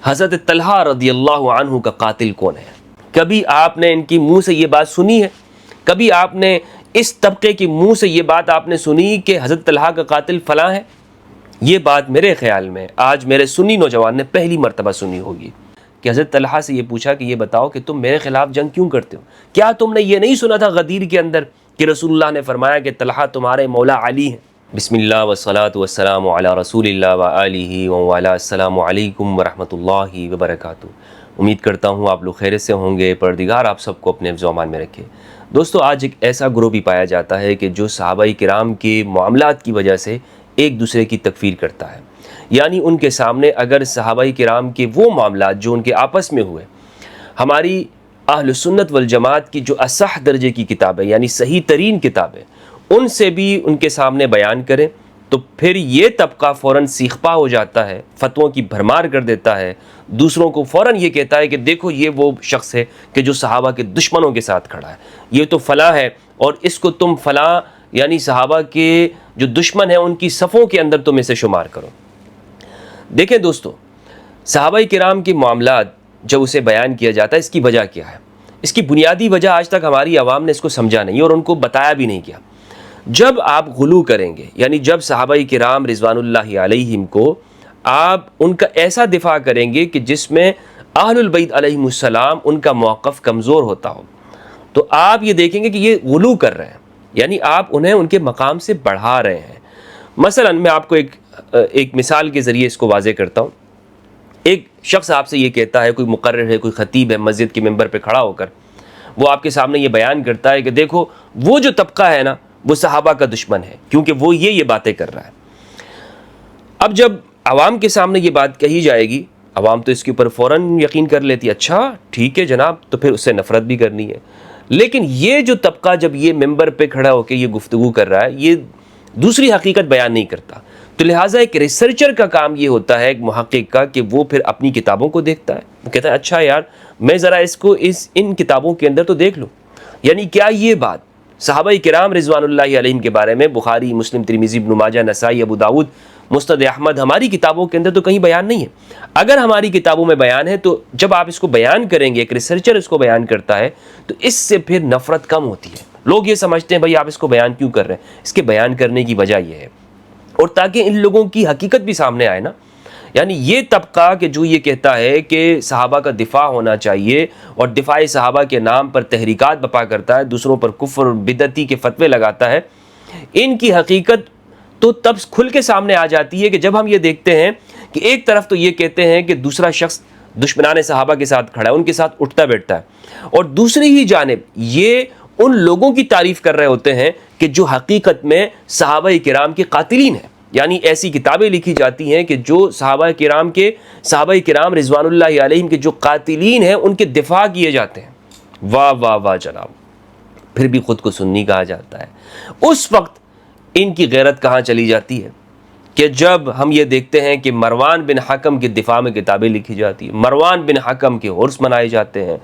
حضرت طلحہ رضی اللہ عنہ کا قاتل کون ہے؟ کبھی آپ نے ان کی منہ سے یہ بات سنی ہے؟ کبھی آپ نے اس طبقے کی منہ سے یہ بات آپ نے سنی کہ حضرت طلحہ کا قاتل فلاں ہے؟ یہ بات میرے خیال میں آج میرے سنی نوجوان نے پہلی مرتبہ سنی ہوگی کہ حضرت طلحہ سے یہ پوچھا کہ یہ بتاؤ کہ تم میرے خلاف جنگ کیوں کرتے ہو؟ کیا تم نے یہ نہیں سنا تھا غدیر کے اندر کہ رسول اللہ نے فرمایا کہ طلحہ تمہارے مولا علی ہیں؟ بسم اللہ والصلاة والسلام علی رسول اللہ وآلہ وعلی السلام علیکم ورحمۃ اللہ وبرکاتہ۔ امید کرتا ہوں آپ لوگ خیریت سے ہوں گے، پروردگار آپ سب کو اپنے حفظ و امان میں رکھے۔ دوستو، آج ایک ایسا گروہ بھی پایا جاتا ہے کہ جو صحابہ کرام کے معاملات کی وجہ سے ایک دوسرے کی تکفیر کرتا ہے، یعنی ان کے سامنے اگر صحابہ کرام کے وہ معاملات جو ان کے آپس میں ہوئے، ہماری اہل سنت والجماعت کی جو اصح درجے کی کتابیں یعنی صحیح ترین کتابیں، ان سے بھی ان کے سامنے بیان کریں تو پھر یہ طبقہ فوراً سیخ پا ہو جاتا ہے، فتووں کی بھرمار کر دیتا ہے، دوسروں کو فوراً یہ کہتا ہے کہ دیکھو یہ وہ شخص ہے کہ جو صحابہ کے دشمنوں کے ساتھ کھڑا ہے، یہ تو فلاں ہے اور اس کو تم فلاں یعنی صحابہ کے جو دشمن ہیں ان کی صفوں کے اندر تم اسے شمار کرو۔ دیکھیں دوستو، صحابہ کرام کے معاملات جب اسے بیان کیا جاتا ہے، اس کی وجہ کیا ہے؟ اس کی بنیادی وجہ آج تک ہماری عوام نے اس کو سمجھا نہیں اور ان کو بتایا بھی نہیں کیا۔ جب آپ غلو کریں گے، یعنی جب صحابہ کرام رضوان اللہ علیہم کو آپ ان کا ایسا دفاع کریں گے کہ جس میں اہل البیت علیہم السلام ان کا موقف کمزور ہوتا ہو، تو آپ یہ دیکھیں گے کہ یہ غلو کر رہے ہیں، یعنی آپ انہیں ان کے مقام سے بڑھا رہے ہیں۔ مثلا میں آپ کو ایک مثال کے ذریعے اس کو واضح کرتا ہوں۔ ایک شخص آپ سے یہ کہتا ہے، کوئی مقرر ہے، کوئی خطیب ہے، مسجد کے ممبر پہ کھڑا ہو کر وہ آپ کے سامنے یہ بیان کرتا ہے کہ دیکھو وہ جو طبقہ ہے نا وہ صحابہ کا دشمن ہے، کیونکہ وہ یہ باتیں کر رہا ہے۔ اب جب عوام کے سامنے یہ بات کہی جائے گی، عوام تو اس کے اوپر فوراً یقین کر لیتی ہے، اچھا ٹھیک ہے جناب، تو پھر اس سے نفرت بھی کرنی ہے۔ لیکن یہ جو طبقہ جب یہ ممبر پہ کھڑا ہو کے یہ گفتگو کر رہا ہے، یہ دوسری حقیقت بیان نہیں کرتا، تو لہٰذا ایک ریسرچر کا کام یہ ہوتا ہے، ایک محقق کا، کہ وہ پھر اپنی کتابوں کو دیکھتا ہے، وہ کہتا ہے اچھا یار میں ذرا اس کو ان کتابوں کے اندر تو دیکھ لوں، یعنی کیا یہ بات صحابہ کرام رضوان اللہ علیہم کے بارے میں بخاری، مسلم، ترمذی، ابن ماجہ، نسائی، ابو داؤد، مسند احمد ہماری کتابوں کے اندر تو کہیں بیان نہیں ہے۔ اگر ہماری کتابوں میں بیان ہے تو جب آپ اس کو بیان کریں گے، ایک ریسرچر اس کو بیان کرتا ہے، تو اس سے پھر نفرت کم ہوتی ہے۔ لوگ یہ سمجھتے ہیں بھائی آپ اس کو بیان کیوں کر رہے ہیں؟ اس کے بیان کرنے کی وجہ یہ ہے، اور تاکہ ان لوگوں کی حقیقت بھی سامنے آئے نا، یعنی یہ طبقہ کہ جو یہ کہتا ہے کہ صحابہ کا دفاع ہونا چاہیے اور دفاع صحابہ کے نام پر تحریکات بپا کرتا ہے، دوسروں پر کفر اور بدعتی کے فتوے لگاتا ہے، ان کی حقیقت تو تب کھل کے سامنے آ جاتی ہے کہ جب ہم یہ دیکھتے ہیں کہ ایک طرف تو یہ کہتے ہیں کہ دوسرا شخص دشمنان صحابہ کے ساتھ کھڑا ہے، ان کے ساتھ اٹھتا بیٹھتا ہے، اور دوسری ہی جانب یہ ان لوگوں کی تعریف کر رہے ہوتے ہیں کہ جو حقیقت میں صحابہ کرام کے قاتلین ہیں، یعنی ایسی کتابیں لکھی جاتی ہیں کہ جو صحابہ کرام رضوان اللہ علیہم کے جو قاتلین ہیں ان کے دفاع کیے جاتے ہیں۔ واہ واہ واہ جناب، پھر بھی خود کو سنی کہا جاتا ہے۔ اس وقت ان کی غیرت کہاں چلی جاتی ہے کہ جب ہم یہ دیکھتے ہیں کہ مروان بن حکم کے دفاع میں کتابیں لکھی جاتی ہیں، مروان بن حکم کے عرس منائے جاتے ہیں،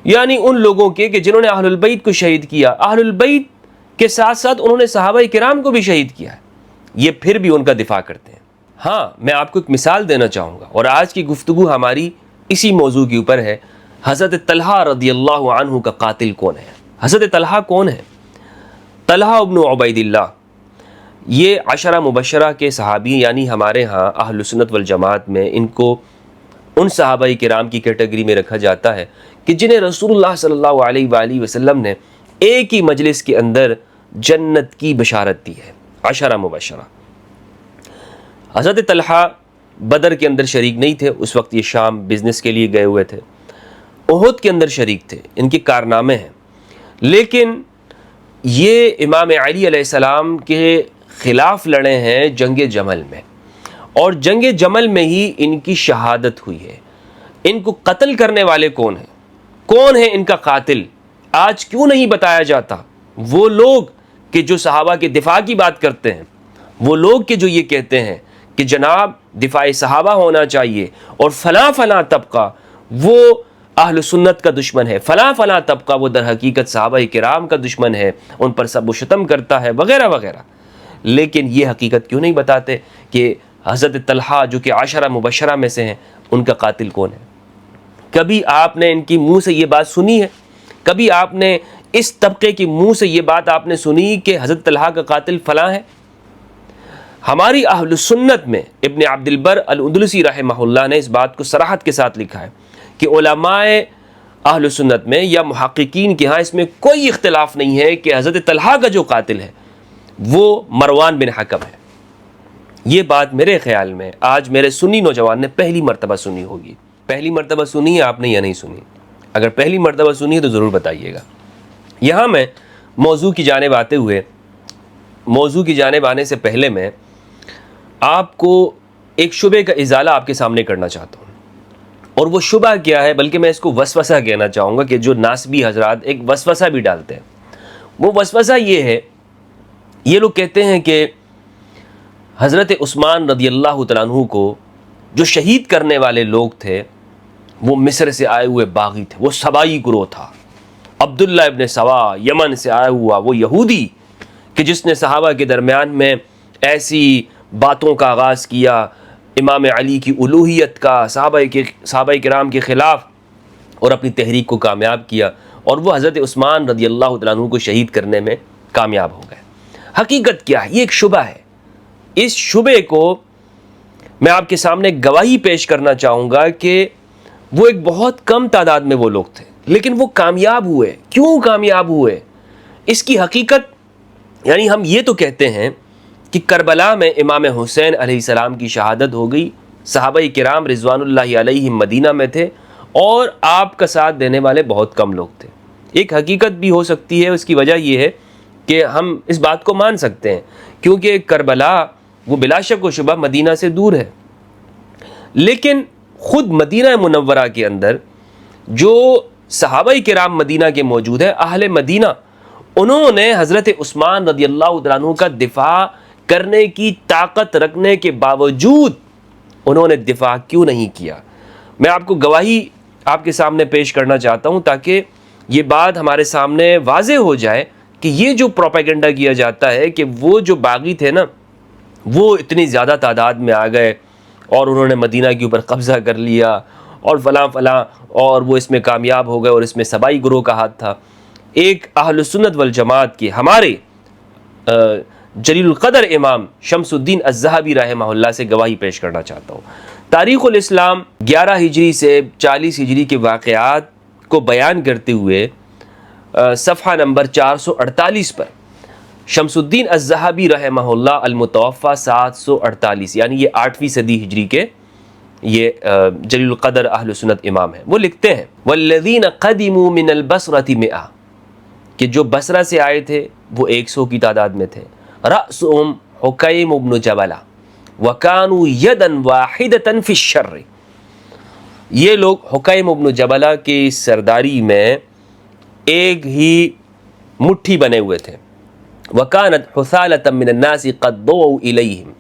یعنی ان لوگوں کے کہ جنہوں نے اہل البیت کو شہید کیا، اہل البیت کے ساتھ ساتھ انہوں نے صحابہ کرام کو بھی شہید کیا ہے، یہ پھر بھی ان کا دفاع کرتے ہیں۔ ہاں، میں آپ کو ایک مثال دینا چاہوں گا، اور آج کی گفتگو ہماری اسی موضوع کے اوپر ہے۔ حضرت طلحہ رضی اللہ عنہ کا قاتل کون ہے؟ حضرت طلحہ کون ہے؟ طلحہ ابن عبید اللہ، یہ عشرہ مبشرہ کے صحابی، یعنی ہمارے ہاں اہل سنت والجماعت میں ان کو ان صحابہ کرام کی کیٹیگری میں رکھا جاتا ہے کہ جنہیں رسول اللہ صلی اللہ علیہ وآلہ وسلم نے ایک ہی مجلس کے اندر جنت کی بشارت دی ہے، عشرہ مبشرہ۔ حضرت طلحہ بدر کے اندر شریک نہیں تھے، اس وقت یہ شام بزنس کے لیے گئے ہوئے تھے، احد کے اندر شریک تھے، ان کے کارنامے ہیں، لیکن یہ امام علی علیہ السلام کے خلاف لڑے ہیں جنگ جمل میں، اور جنگ جمل میں ہی ان کی شہادت ہوئی ہے۔ ان کو قتل کرنے والے کون ہیں؟ کون ہے ان کا قاتل؟ آج کیوں نہیں بتایا جاتا؟ وہ لوگ کہ جو صحابہ کے دفاع کی بات کرتے ہیں، وہ لوگ کہ جو یہ کہتے ہیں کہ جناب دفاع صحابہ ہونا چاہیے، اور فلاں فلاں طبقہ وہ اہل سنت کا دشمن ہے، فلاں فلاں طبقہ وہ در حقیقت صحابہ کرام کا دشمن ہے، ان پر سب و شتم کرتا ہے، وغیرہ وغیرہ۔ لیکن یہ حقیقت کیوں نہیں بتاتے کہ حضرت طلحہ جو کہ عشرہ مبشرہ میں سے ہیں، ان کا قاتل کون ہے؟ کبھی آپ نے ان کی منہ سے یہ بات سنی ہے؟ کبھی آپ نے اس طبقے کی منہ سے یہ بات آپ نے سنی کہ حضرت طلحہ کا قاتل فلاں ہے؟ ہماری اہل سنت میں ابن عبد البر الاندلسی رحمہ اللہ نے اس بات کو صراحت کے ساتھ لکھا ہے کہ علماء اہل سنت میں یا محققین کے ہاں اس میں کوئی اختلاف نہیں ہے کہ حضرت طلحہ کا جو قاتل ہے وہ مروان بن حکم ہے۔ یہ بات میرے خیال میں آج میرے سنی نوجوان نے پہلی مرتبہ سنی ہوگی۔ پہلی مرتبہ سنی ہے آپ نے یا نہیں سنی؟ اگر پہلی مرتبہ سنی ہے تو ضرور بتائیے گا۔ یہاں میں موضوع کی جانب آنے سے پہلے میں آپ کو ایک شبہ کا ازالہ آپ کے سامنے کرنا چاہتا ہوں، اور وہ شبہ کیا ہے، بلکہ میں اس کو وسوسہ کہنا چاہوں گا کہ جو ناسبی حضرات ایک وسوسہ بھی ڈالتے ہیں۔ وہ وسوسہ یہ ہے، یہ لوگ کہتے ہیں کہ حضرت عثمان رضی اللہ تعالیٰ عنہ کو جو شہید کرنے والے لوگ تھے وہ مصر سے آئے ہوئے باغی تھے، وہ سبائی گروہ تھا۔ عبداللہ ابن سوا یمن سے آیا ہوا وہ یہودی کہ جس نے صحابہ کے درمیان میں ایسی باتوں کا آغاز کیا، امام علی کی الوہیت کا، صحابہ کرام کے خلاف، اور اپنی تحریک کو کامیاب کیا، اور وہ حضرت عثمان رضی اللہ تعالیٰ عنہ کو شہید کرنے میں کامیاب ہو گئے۔ حقیقت کیا ہے؟ یہ ایک شبہ ہے۔ اس شبے کو میں آپ کے سامنے گواہی پیش کرنا چاہوں گا کہ وہ ایک بہت کم تعداد میں وہ لوگ تھے، لیکن وہ کامیاب ہوئے۔ کیوں کامیاب ہوئے؟ اس کی حقیقت یعنی ہم یہ تو کہتے ہیں کہ کربلا میں امام حسین علیہ السلام کی شہادت ہو گئی، صحابہ کرام رضوان اللہ علیہم مدینہ میں تھے، اور آپ کا ساتھ دینے والے بہت کم لوگ تھے۔ ایک حقیقت بھی ہو سکتی ہے، اس کی وجہ یہ ہے کہ ہم اس بات کو مان سکتے ہیں کیونکہ کربلا وہ بلا شک و شبہ مدینہ سے دور ہے، لیکن خود مدینہ منورہ کے اندر جو صحابہ کرام مدینہ کے موجود ہیں، اہل مدینہ، انہوں نے حضرت عثمان رضی اللہ تعالیٰ عنہ کا دفاع کرنے کی طاقت رکھنے کے باوجود انہوں نے دفاع کیوں نہیں کیا؟ میں آپ کو گواہی آپ کے سامنے پیش کرنا چاہتا ہوں تاکہ یہ بات ہمارے سامنے واضح ہو جائے کہ یہ جو پروپیگنڈا کیا جاتا ہے کہ وہ جو باغی تھے نا، وہ اتنی زیادہ تعداد میں آ گئے اور انہوں نے مدینہ کے اوپر قبضہ کر لیا اور فلاں فلاں، اور وہ اس میں کامیاب ہو گئے، اور اس میں سبائی گروہ کا ہاتھ تھا۔ ایک اہل سنت والجماعت کے ہمارے جلیل القدر امام شمس الدین الذہبی رحمہ اللہ سے گواہی پیش کرنا چاہتا ہوں۔ تاریخ الاسلام 11 ہجری سے 40 ہجری کے واقعات کو بیان کرتے ہوئے صفحہ نمبر 448 پر شمس الدین الذہبی رحمہ اللہ المتوفی 748، یعنی یہ 8ویں صدی ہجری کے یہ جلیل القدر اہل سنت امام ہیں، وہ لکھتے ہیں والذین قدموا من البصرۃ 100، کہ جو بصرہ سے آئے تھے وہ 100 کی تعداد میں تھے۔ رأسهم حکیم بن جبلہ وکانوا یدا واحدۃ فی الشر، یہ لوگ حکیم بن جبلہ کی سرداری میں ایک ہی مٹھی بنے ہوئے تھے۔ وکانت حثالۃ من الناس قد ضووا الیہم،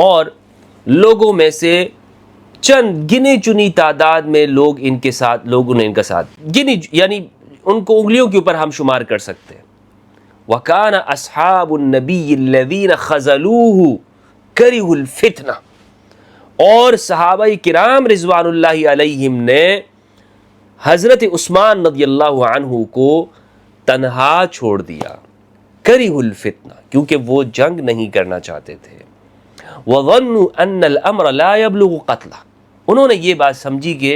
اور لوگوں میں سے چند گنے چنی تعداد میں لوگوں نے ان کا ساتھ گنی، یعنی ان کو انگلیوں کے اوپر ہم شمار کر سکتے ہیں۔ وَكَانَ أَصْحَابُ النَّبِيِّ الَّذِينَ خَذَلُوهُ كَرِهُ الْفِتْنَةَ، اور صحابہ کرام رضوان اللہ علیہم نے حضرت عثمان رضی اللہ عنہ کو تنہا چھوڑ دیا، كَرِهُ الْفِتْنَةَ، کیونکہ وہ جنگ نہیں کرنا چاہتے تھے۔ وَظَنُّوا أَنَّ الْأَمْرَ لَا يَبْلُغُ قَتْلَهُ، انہوں نے یہ بات سمجھی کہ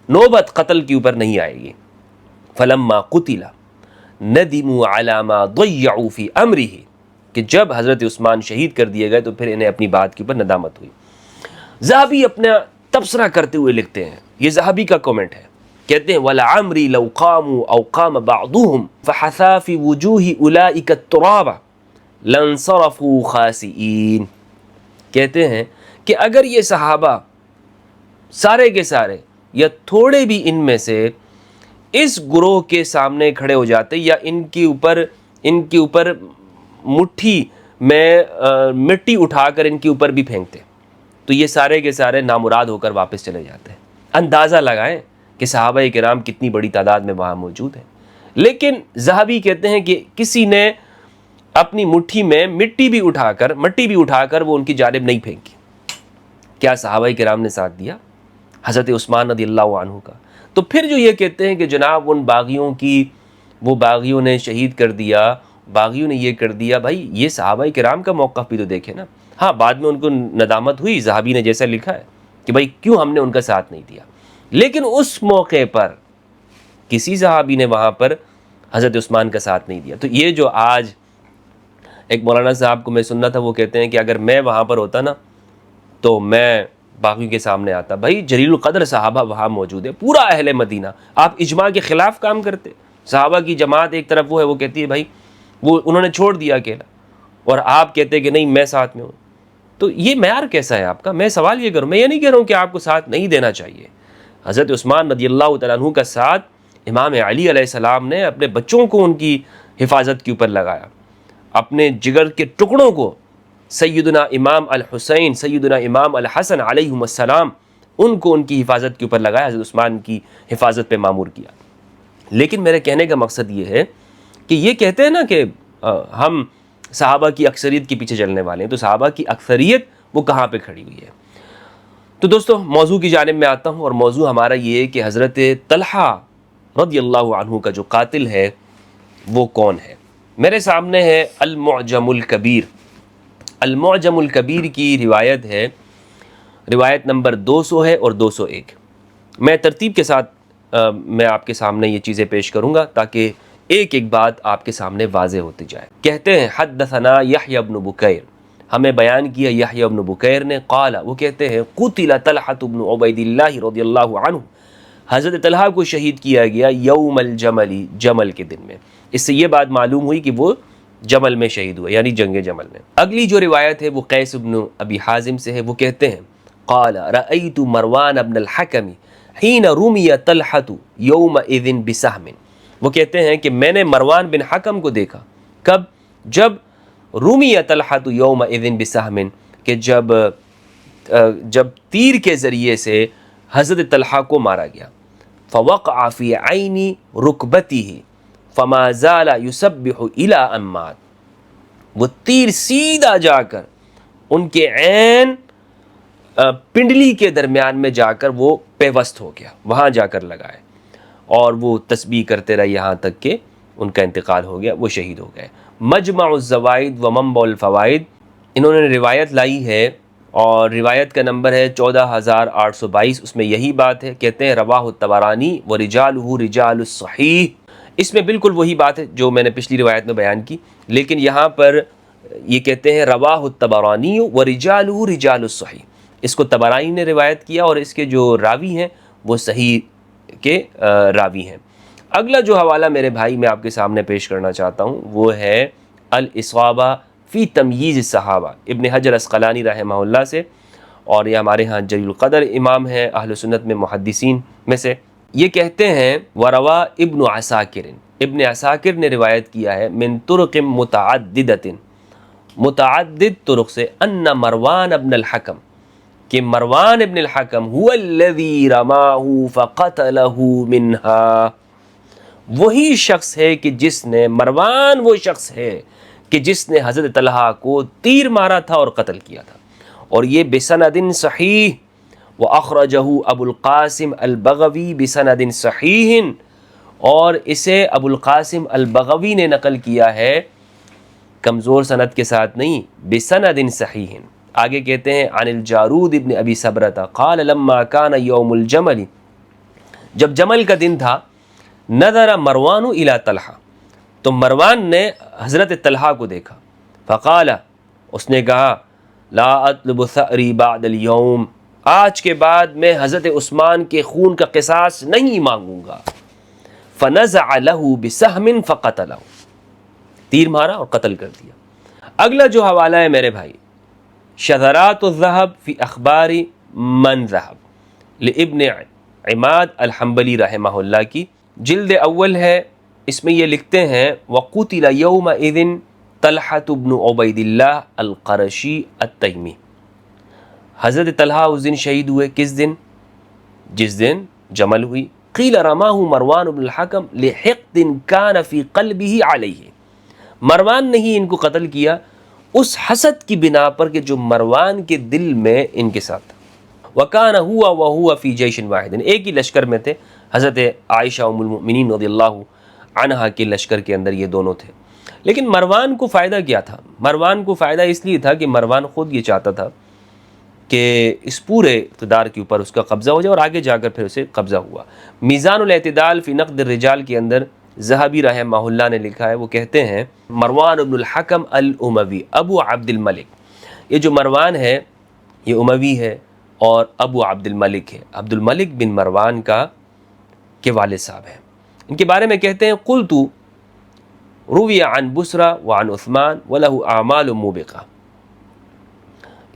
نوبت قتل کے اوپر نہیں آئے گی۔ فَلَمَّا قُتِلَ ندموا علی ما ضیعوا فی امرہ، کہ جب حضرت عثمان شہید کر دیے گئے تو پھر انہیں اپنی بات کے اوپر ندامت ہوئی۔ ذہبی اپنا تبصرہ کرتے ہوئے لکھتے ہیں، یہ ذہبی کا کومنٹ ہے، کہتے ہیں وَلَعَمْرِي لَوْ قَامُوا أَوْ قَامَ بَعْضُهُمْ فَحَثَا فِي وُجُوهِ أُولَئِكَ التُّرَابَ لَانصَرَفُوا خَاسِئِينَ، کہتے ہیں کہ اگر یہ صحابہ سارے کے سارے یا تھوڑے بھی ان میں سے اس گروہ کے سامنے کھڑے ہو جاتے یا ان کے اوپر مٹھی میں مٹی اٹھا کر ان کے اوپر بھی پھینکتے تو یہ سارے کے سارے نامراد ہو کر واپس چلے جاتے ہیں۔ اندازہ لگائیں کہ صحابہ کرام کتنی بڑی تعداد میں وہاں موجود ہیں، لیکن ذہبی کہتے ہیں کہ کسی نے اپنی مٹھی میں مٹی بھی اٹھا کر وہ ان کی جانب نہیں پھینکی، کیا صحابہ کرام نے ساتھ دیا؟ حضرت عثمان رضی اللہ عنہ کا۔ تو پھر جو یہ کہتے ہیں کہ جناب ان باغیوں کی، وہ باغیوں نے شہید کر دیا، باغیوں نے یہ کر دیا، بھائی یہ صحابہ کرام کا موقف بھی تو دیکھیں نا۔ ہاں بعد میں ان کو ندامت ہوئی، ذہبی نے جیسا لکھا ہے کہ بھائی کیوں ہم نے ان کا ساتھ نہیں دیا، لیکن اس موقع پر کسی صحابی نے وہاں پر حضرت عثمان کا ساتھ نہیں دیا۔ تو یہ جو آج ایک مولانا صاحب کو میں سننا تھا، وہ کہتے ہیں کہ اگر میں وہاں پر ہوتا نا تو میں باغیوں کے سامنے آتا۔ بھائی جلیل القدر صحابہ وہاں موجود ہے، پورا اہل مدینہ، آپ اجماع کے خلاف کام کرتے۔ صحابہ کی جماعت ایک طرف وہ ہے، وہ کہتی ہے بھائی وہ انہوں نے چھوڑ دیا اکیلا، اور آپ کہتے کہ نہیں میں ساتھ میں ہوں۔ تو یہ معیار کیسا ہے آپ کا؟ میں سوال یہ کروں، میں یہ نہیں کہہ رہا ہوں کہ آپ کو ساتھ نہیں دینا چاہیے۔ حضرت عثمان رضی اللہ تعالیٰ عنہ کا ساتھ امام علی علیہ السلام نے اپنے بچوں کو ان کی حفاظت کے اوپر لگایا، اپنے جگر کے ٹکڑوں کو سیدنا امام الحسین، سیدنا امام الحسن علیہم السلام، ان کو ان کی حفاظت کے اوپر لگایا، حضرت عثمان کی حفاظت پہ معمور کیا۔ لیکن میرے کہنے کا مقصد یہ ہے کہ یہ کہتے ہیں نا کہ ہم صحابہ کی اکثریت کے پیچھے چلنے والے ہیں، تو صحابہ کی اکثریت وہ کہاں پہ کھڑی ہوئی ہے؟ تو دوستو موضوع کی جانب میں آتا ہوں، اور موضوع ہمارا یہ ہے کہ حضرت طلحہ رضی اللہ عنہ کا جو قاتل ہے وہ کون ہے؟ میرے سامنے ہے المعجم الکبیر۔ المعجم الکبیر کی روایت ہے، روایت نمبر 200 ہے اور 201۔ میں ترتیب کے ساتھ میں آپ کے سامنے یہ چیزیں پیش کروں گا تاکہ ایک ایک بات آپ کے سامنے واضح ہوتی جائے۔ کہتے ہیں حدثنا یحییٰ بن بکیر، ہمیں بیان کیا یحییٰ بن بکیر نے، قال، وہ کہتے ہیں قتل طلحہ بن عبید اللہ رضی اللہ عنہ، حضرت طلحہ کو شہید کیا گیا یوم الجمل، جمل کے دن میں۔ اس سے یہ بات معلوم ہوئی کہ وہ جمل میں شہید ہوئے، یعنی جنگ جمل میں۔ اگلی جو روایت ہے وہ قیس بن ابی حازم سے ہے، وہ کہتے ہیں قال رأیت مروان بن الحکم حین رمی طلحہ یومئذ بسہم، وہ کہتے ہیں کہ میں نے مروان بن حکم کو دیکھا، کب؟ جب رمی طلحہ یومئذ بسہم، کہ جب تیر کے ذریعے سے حضرت طلحہ کو مارا گیا۔ فوقع فی عین رکبتہ فما زال یسبح الی ان مات، وہ تیر سیدھا جا کر ان کے عین پنڈلی کے درمیان میں جا کر وہ پیوست ہو گیا، وہاں جا کر لگائے، اور وہ تسبیح کرتے رہے یہاں تک کہ ان کا انتقال ہو گیا، وہ شہید ہو گئے۔ مجمع الزوائد و منبع الفوائد انہوں نے روایت لائی ہے، اور روایت کا نمبر ہے 14822، اس میں یہی بات ہے۔ کہتے ہیں رواہ الطبرانی و رجالہ رجال الصحیح، اس میں بالکل وہی بات ہے جو میں نے پچھلی روایت میں بیان کی، لیکن یہاں پر یہ کہتے ہیں رواہ الطبرانی و رجالہ رجال الصحیح، اس کو طبرانی نے روایت کیا اور اس کے جو راوی ہیں وہ صحیح کے راوی ہیں۔ اگلا جو حوالہ میرے بھائی میں آپ کے سامنے پیش کرنا چاہتا ہوں وہ ہے الاصابہ فی تمییز الصحابہ، ابن حجر عسقلانی رحمہ اللہ سے، اور یہ ہمارے ہاں جلیل القدر امام ہیں اہل سنت میں محدثین میں سے۔ یہ کہتے ہیں وروا ابن عساکر، ابن عساکر نے روایت کیا ہے من طرق متعددۃ، متعدد طرق سے، ان مروان ابن الحکم، کہ مروان ابن الحکم هو الذی رماہ فقتلہ منہا، وہی شخص ہے کہ جس نے، مروان وہ شخص ہے کہ جس نے حضرت طلحہ کو تیر مارا تھا اور قتل کیا تھا۔ اور یہ بسند صحیح، وَأَخْرَجَهُ ابو القاسم البغوی بسند صحیح، اور اسے ابو القاسم البغوی نے نقل کیا ہے کمزور سند کے ساتھ نہیں، بسند صحیح۔ آگے کہتے ہیں عن الجارود ابن ابی صبرۃ قال لما كان یوم الجمل، جب جمل کا دن تھا، نظر مروان الی طلحہ، تو مروان نے حضرت طلحہ کو دیکھا، فقال، اس نے کہا لا اطلب ثأری بعد اليوم، آج کے بعد میں حضرت عثمان کے خون کا قصاص نہیں مانگوں گا۔ فنزع له بسهم فقتله، تیر مارا اور قتل کر دیا۔ اگلا جو حوالہ ہے میرے بھائی شذرات الذهب فی اخبار من ذهب، لابن عماد الحنبلی رحمہ اللہ کی، جلد اول ہے، اس میں یہ لکھتے ہیں وقتل یومئذ طلحة بن عبید اللہ القرشی التیمی، حضرت طلحہ اس دن شہید ہوئے، کس دن؟ جس دن جمل ہوئی۔ قیل رماہ مروان بن الحکم لحقد کان فی قلبہ علیہ، مروان نے ہی ان کو قتل کیا اس حسد کی بنا پر کہ جو مروان کے دل میں ان کے ساتھ تھا۔ وکان ہوا وہو فی جیش واحد، ایک ہی لشکر میں تھے، حضرت عائشہ ام المؤمنین رضی اللہ عنہا کے لشکر کے اندر یہ دونوں تھے۔ لیکن مروان کو فائدہ کیا تھا؟ مروان کو فائدہ اس لیے تھا کہ مروان خود یہ چاہتا تھا کہ اس پورے اقتدار کے اوپر اس کا قبضہ ہو جائے، اور آگے جا کر پھر اسے قبضہ ہوا۔ میزان الاعتدال فی نقد الرجال کے اندر ذہبی رحمہ اللہ نے لکھا ہے، وہ کہتے ہیں مروان بن الحکم الاموی ابو عبد الملک، یہ جو مروان ہے یہ اموی ہے اور ابو عبد الملک ہے، عبد الملک بن مروان کے والد صاحب ہیں۔ ان کے بارے میں کہتے ہیں قلت روی عن بسرا وعن عثمان وله اعمال موبقہ،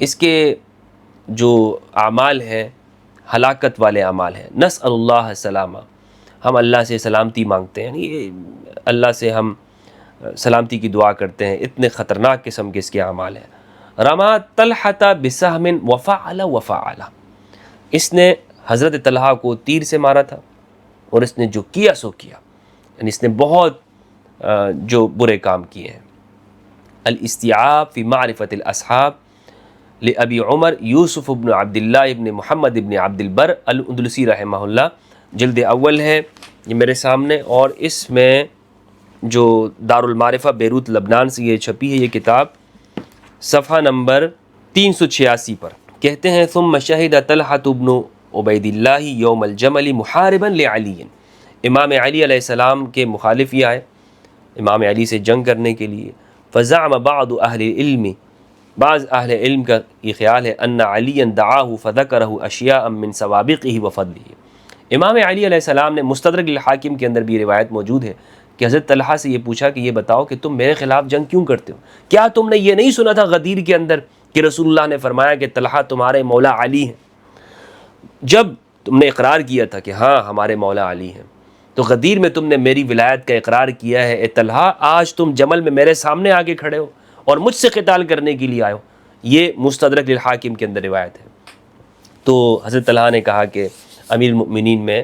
اس کے جو اعمال ہیں ہلاکت والے اعمال ہیں۔ نسأل اللہ السلامہ، ہم اللہ سے سلامتی مانگتے ہیں، یعنی اللہ سے ہم سلامتی کی دعا کرتے ہیں، اتنے خطرناک قسم کے اس کے اعمال ہیں۔ رما طلحۃ بسہم وفعل وفعل، اس نے حضرت طلحہ کو تیر سے مارا تھا اور اس نے جو کیا سو کیا، یعنی اس نے بہت جو برے کام کیے ہیں۔ الاستیعاب فی معرفت الاصحاب لابی عمر یوسف بن عبداللہ ابن محمد ابن عبد البر الاندلسی رحمہ اللہ، جلد اول ہے یہ میرے سامنے، اور اس میں جو دارالمعرفہ بیروت لبنان سے یہ چھپی ہے یہ کتاب، صفحہ نمبر 386 پر کہتے ہیں ثم شہد طلحۃ بن عبید اللہ یوم الجمل محاربا لعلی، امام علی علیہ السلام کے مخالف یہ آئے امام علی سے جنگ کرنے کے لیے۔ فزعم بعض اہل العلم، بعض اہل علم کا یہ خیال ہے ان علی دعاہ فذکرہ اشیاء من سوابقہ وفضلہ، امام علی علیہ السلام نے مستدرک الحاکم کے اندر بھی روایت موجود ہے کہ حضرت طلحہ سے یہ پوچھا کہ یہ بتاؤ کہ تم میرے خلاف جنگ کیوں کرتے ہو؟ کیا تم نے یہ نہیں سنا تھا غدیر کے اندر کہ رسول اللہ نے فرمایا کہ طلحہ تمہارے مولا علی ہیں؟ جب تم نے اقرار کیا تھا کہ ہاں ہمارے مولا علی ہیں، تو غدیر میں تم نے میری ولایت کا اقرار کیا ہے۔ اے طلحہ، آج تم جمل میں میرے سامنے آ کے کھڑے ہو اور مجھ سے قتال کرنے کے لیے آئے ہو، یہ مستدرک للحاکم کے اندر روایت ہے۔ تو حضرت طلحہ نے کہا کہ امیر المؤمنین میں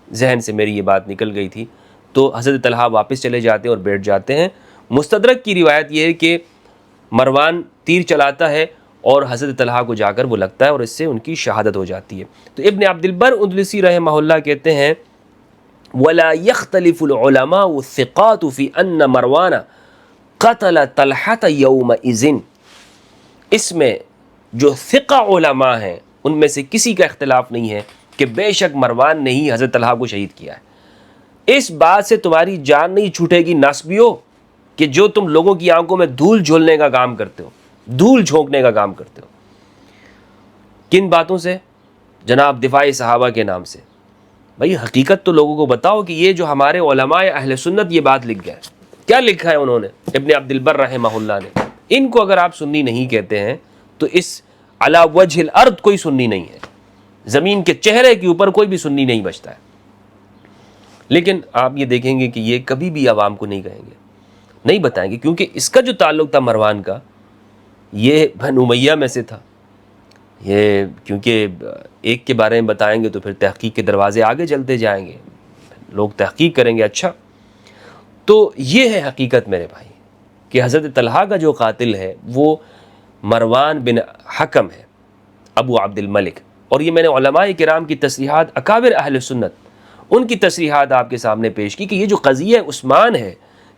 ذہن سے میری یہ بات نکل گئی تھی، تو حضرت طلحہ واپس چلے جاتے ہیں اور بیٹھ جاتے ہیں۔ مستدرک کی روایت یہ ہے کہ مروان تیر چلاتا ہے اور حضرت طلحہ کو جا کر وہ لگتا ہے اور اس سے ان کی شہادت ہو جاتی ہے۔ تو ابن عبد البر اندلسی رحمہ اللہ کہتے ہیں ولا يختلف العلماء الثقات في ان مروان قتل طلحة يومئذ، اس میں جو ثقہ علماء ہیں ان میں سے کسی کا اختلاف نہیں ہے کہ بے شک مروان نے ہی حضرت طلحہ کو شہید کیا ہے۔ اس بات سے تمہاری جان نہیں چھوٹے گی ناسبیو کہ جو تم لوگوں کی آنکھوں میں دھول جھولنے کا کام کرتے ہو، دھول جھونکنے کا کام کرتے ہو۔ کن باتوں سے؟ جناب دفاع صحابہ کے نام سے۔ بھائی حقیقت تو لوگوں کو بتاؤ کہ یہ جو ہمارے علماء اہل سنت یہ بات لکھ گئے، کیا لکھا ہے انہوں نے؟ ابن عبد البر رحمہ اللہ نے۔ ان کو اگر آپ سنی نہیں کہتے ہیں تو اس علی وجہ الارض کوئی سنی نہیں ہے، زمین کے چہرے کے اوپر کوئی بھی سنی نہیں بچتا ہے۔ لیکن آپ یہ دیکھیں گے کہ یہ کبھی بھی عوام کو نہیں کہیں گے، نہیں بتائیں گے، کیونکہ اس کا جو تعلق تھا مروان کا یہ بنو امیہ میں سے تھا۔ یہ کیونکہ ایک کے بارے میں بتائیں گے تو پھر تحقیق کے دروازے آگے چلتے جائیں گے، لوگ تحقیق کریں گے۔ اچھا، تو یہ ہے حقیقت میرے بھائی کہ حضرت طلحہ کا جو قاتل ہے وہ مروان بن حکم ہے، ابو عبد الملک۔ اور یہ میں نے علماء کرام کی تصریحات، اکابر اہل سنت ان کی تصریحات آپ کے سامنے پیش کی کہ یہ جو قضیہ عثمان ہے،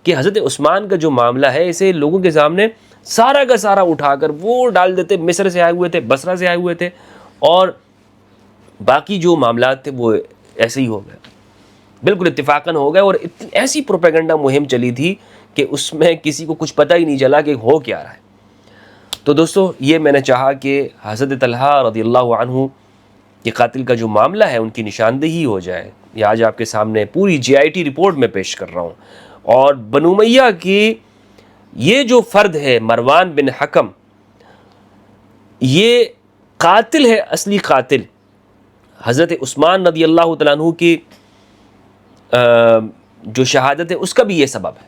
کہ حضرت عثمان کا جو معاملہ ہے اسے لوگوں کے سامنے سارا کا سارا اٹھا کر وہ ڈال دیتے، مصر سے آئے ہوئے تھے، بصرہ سے آئے ہوئے تھے، اور باقی جو معاملات تھے وہ ایسے ہی ہو گئے، بالکل اتفاقاً ہو گئے، اور ایسی پروپیگنڈا مہم چلی تھی کہ اس میں کسی کو کچھ پتہ ہی نہیں چلا کہ ہو کیا رہا ہے۔ تو دوستو یہ میں نے چاہا کہ حضرت طلحہ رضی اللہ عنہ کے قاتل کا جو معاملہ ہے ان کی نشاندہی ہو جائے، یہ آج آپ کے سامنے پوری GIT رپورٹ میں پیش کر رہا ہوں۔ اور بنو امیہ کی یہ جو فرد ہے مروان بن حکم، یہ قاتل ہے، اصلی قاتل حضرت عثمان رضی اللہ تعالیٰ عنہ کی جو شہادت ہے اس کا بھی یہ سبب ہے۔